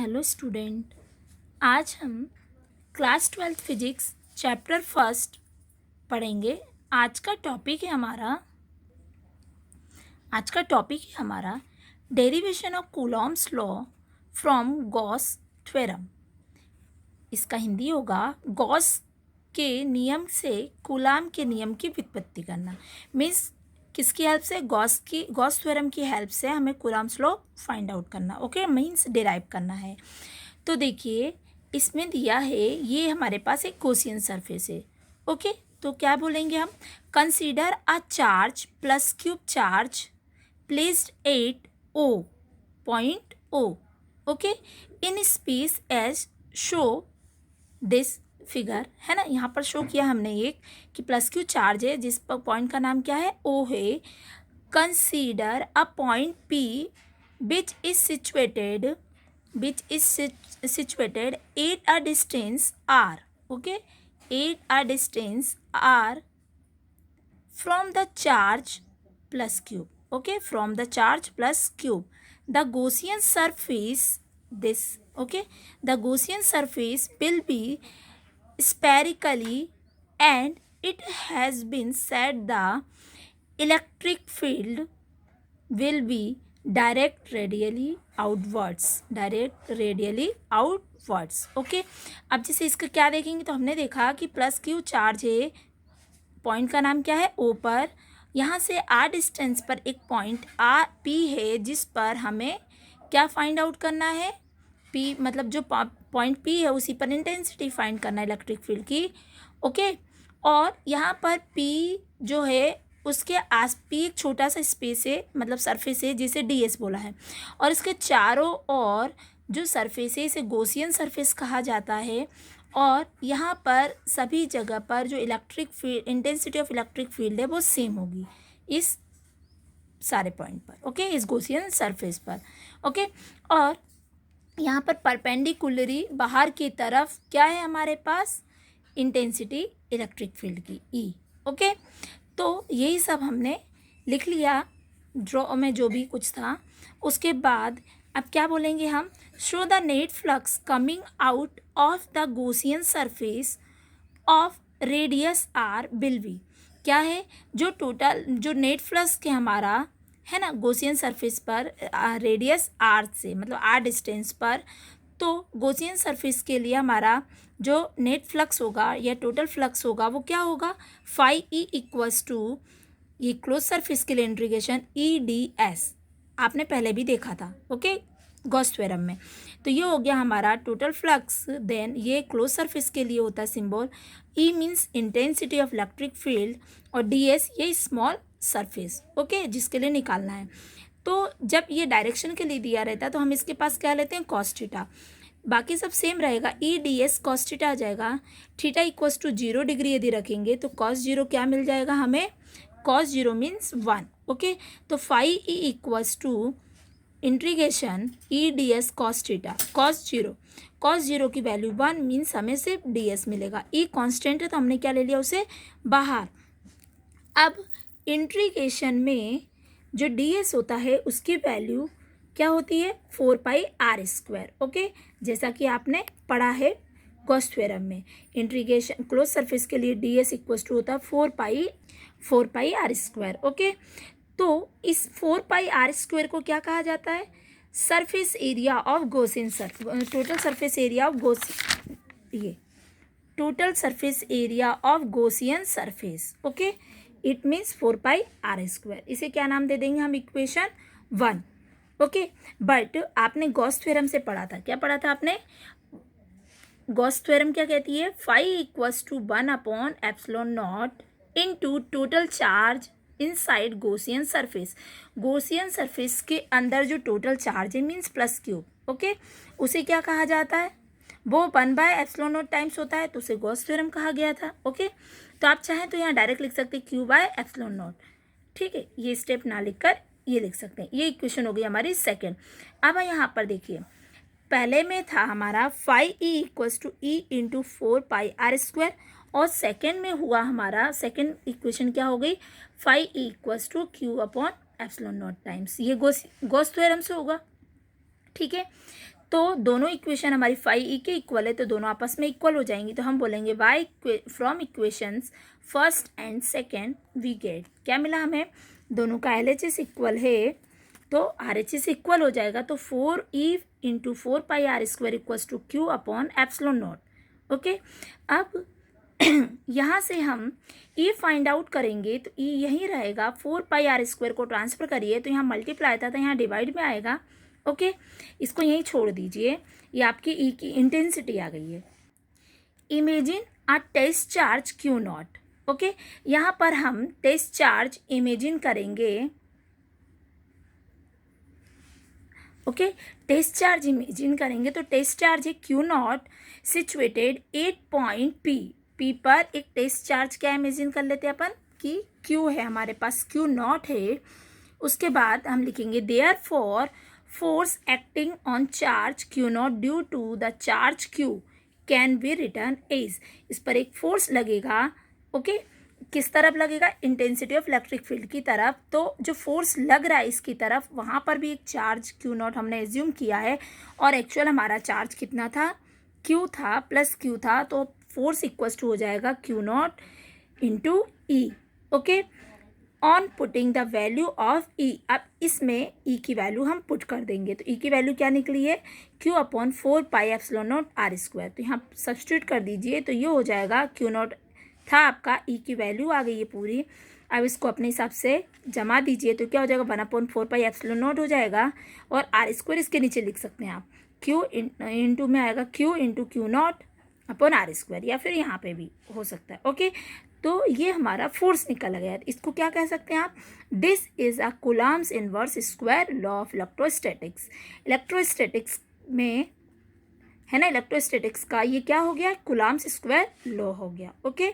Hello student. आज हम class 12th physics chapter first पढ़ेंगे। आज का टॉपिक है हमारा derivation of Coulomb's law from Gauss theorem. इसका हिंदी होगा गॉस के नियम से कूलाम के नियम की व्युत्पत्ति करना। मीन्स किसकी हेल्प से? गॉस थ्योरम की हेल्प से हमें कूलाम्स लॉ फाइंड आउट करना। ओके, मीन्स डिराइव करना है। तो देखिए, इसमें दिया है, ये हमारे पास एक गॉसियन सरफेस है। ओके, तो क्या बोलेंगे हम? Consider a charge plus q charge placed at O point O. Okay, in space as show this figure है ना। यहाँ पर शो किया हमने एक कि प्लस क्यू चार्ज है जिस पर पॉइंट का नाम क्या है? ओ है। Consider a point P which is situated at a distance r. Okay, at a distance r from the charge plus cube. Okay, from the charge plus cube, the Gaussian surface, this, okay, the Gaussian surface will be spherically, and it has been said the electric field will be direct radially outwards. Okay, अब जैसे इसका क्या देखेंगे तो हमने देखा कि plus Q charge है, पॉइंट का नाम क्या है? ओ पर। यहाँ से आर डिस्टेंस पर एक पॉइंट आर पी है जिस पर हमें क्या फाइंड आउट करना है? पी मतलब जो पॉइंट पी है उसी पर इंटेंसिटी फाइंड करना है इलेक्ट्रिक फील्ड की। ओके, और यहाँ पर पी जो है उसके आस पी एक छोटा सा स्पेस है, मतलब सरफेस है जिसे डीएस बोला है, और इसके चारों ओर जो सरफेस है इसे गॉसियन सरफेस कहा जाता है। और यहाँ पर सभी जगह पर जो electric field, intensity of electric field है वो सेम होगी इस सारे पॉइंट पर। ओके, इस गॉसियन सरफेस पर। ओके, और यहाँ पर परपेंडिकुलरी बाहर की तरफ क्या है हमारे पास? इंटेंसिटी इलेक्ट्रिक फील्ड की ई। ओके, तो यही सब हमने लिख लिया ड्रॉ में जो भी कुछ था। उसके बाद अब क्या बोलेंगे हम? Show the net flux coming out of the Gaussian surface of radius R will be. क्या है? जो नेट फ्लक्स के हमारा है ना गॉसियन सरफेस पर रेडियस आर से, मतलब आर डिस्टेंस पर, तो गॉसियन सरफेस के लिए हमारा जो नेट फ्लक्स होगा या टोटल फ्लक्स होगा वो क्या होगा? फाई ई इक्वल्स टू, ये क्लोज सरफेस के लिए इंटीग्रेशन ई डी एस आपने पहले भी देखा था। ओके, गॉस थ्योरम में। तो ये हो गया हमारा टोटल फ्लक्स। देन ये क्लोज सरफेस के लिए होता है symbol E, means intensity of electric field, और डी एस ये स्मॉल सरफेस। ओके, जिसके लिए निकालना है। तो जब ये डायरेक्शन के लिए दिया रहता है तो हम इसके पास क्या लेते हैं? Cos theta. बाकी सब सेम रहेगा, E D S cos theta आ जाएगा। थीटा इक्वल्स टू 0 डिग्री यदि रखेंगे तो कॉस 0 क्या मिल जाएगा हमें? Cos 0 means 1। ओके, तो phi E equals to integration E D S cos theta, cos zero की वैल्यू 1 मीन्स हमें सिर्फ डी एस मिलेगा। ई कॉन्स्टेंट है तो हमने क्या ले लिया उसे बाहर। अब इंटीग्रेशन में जो डी एस होता है उसकी वैल्यू क्या होती है? 4 पाई आर स्क्वायर। ओके, जैसा कि आपने पढ़ा है गॉस थ्योरम में, इंटीग्रेशन क्लोज सरफेस के लिए डी एस इक्वल्स टू होता है 4 पाई आर स्क्वायर। ओके, तो इस 4 पाई आर स्क्वायर को क्या कहा जाता है? Surface area of Gaussian surface, total surface area of total surface area of Gaussian surface. Okay, it means 4 pi are square. इसे क्या नाम दे देंगे हम? इक्वेशन 1। ओके, बट आपने गॉस थ्योरम से पढ़ा था, क्या पढ़ा था आपने? गॉस थ्योरम क्या कहती है? Phi equals to 1 upon epsilon naught into total charge inside Gaussian surface. Gaussian surface के अंदर जो टोटल चार्ज है मीन्स प्लस क्यूब। ओके, उसे क्या कहा जाता है? वो 1 बाय एप्सिलॉन नॉट टाइम्स होता है तो उसे गॉस थ्योरम कहा गया था। ओके, तो आप चाहें तो यहाँ डायरेक्ट लिख सकते हैं क्यू बाय एप्सिलॉन नॉट। ठीक है, ये स्टेप ना लिखकर ये लिख सकते हैं। ये इक्वेशन हो गई हमारी सेकेंड। अब यहाँ पर देखिए, पहले में था हमारा phi E equals to E into 4 pi are square, और सेकेंड में हुआ हमारा, सेकेंड इक्वेशन क्या हो गई? Phi E equals to q upon epsilon naught times. ये गॉस थ्योरम से होगा। ठीक है, तो दोनों इक्वेशन हमारी फाई ई के इक्वल है, तो दोनों आपस में इक्वल हो जाएंगी। तो हम बोलेंगे why from equations first and second we get, क्या मिला हमें, दोनों का LHS इक्वल है तो RHS इक्वल हो जाएगा। तो 4E into 4πr² equals to Q upon epsilon naught. Okay, अब यहाँ से हम E फाइंड आउट करेंगे तो E यहीं रहेगा, 4πr² को ट्रांसफर करिए तो यहाँ मल्टीप्लाई था तो यहाँ डिवाइड में आएगा। ओके, इसको यहीं छोड़ दीजिए, ये आपकी E की इंटेंसिटी आ गई है। Imagine a test charge Q0। Okay, यहाँ पर हम टेस्ट चार्ज इमेजिन करेंगे। ओके, टेस्ट चार्ज इमेजिन करेंगे तो टेस्ट चार्ज है Q0 सिचुएटेड 8 पॉइंट P पर एक टेस्ट चार्ज क्या इमेजिन कर लेते हैं अपन कि Q है हमारे पास, Q0 है। उसके बाद हम लिखेंगे therefore force acting on charge Q0 due to the charge Q can be written as, इस पर एक फोर्स लगेगा। ओके, किस तरफ लगेगा, इंटेंसिटी ऑफ इलेक्ट्रिक फील्ड की तरफ। तो जो फोर्स लग रहा है इसकी तरफ, वहाँ पर भी एक चार्ज Q0 हमने एज्यूम किया है और एक्चुअल हमारा चार्ज कितना था, Q था प्लस Q था, तो फोर्स इक्वल्स टू हो जाएगा Q0 into E। Okay, on putting the value of E, अब इसमें E की वैल्यू हम पुट कर देंगे तो E की वैल्यू क्या निकली है, Q अपॉन 4πε0r²। तो यहाँ सब्स्टिट्यूट कर दीजिए तो ये हो जाएगा, Q0 था आपका, E की वैल्यू आ गई है पूरी। अब इसको अपने हिसाब से जमा दीजिए तो क्या हो जाएगा, 1/4πε0 हो जाएगा और r² इसके नीचे लिख सकते हैं आप, Q इंटू में आएगा Q into Q0 upon r², या फिर यहाँ पे भी हो सकता है। ओके, तो ये हमारा फोर्स निकल गया। इसको क्या कह सकते हैं आप, this is a Coulomb's inverse square law of electrostatics. Electrostatics में है ना, इलेक्ट्रोस्टैटिक्स का ये क्या हो गया, कूलम्ब्स स्क्वायर लॉ हो गया। ओके।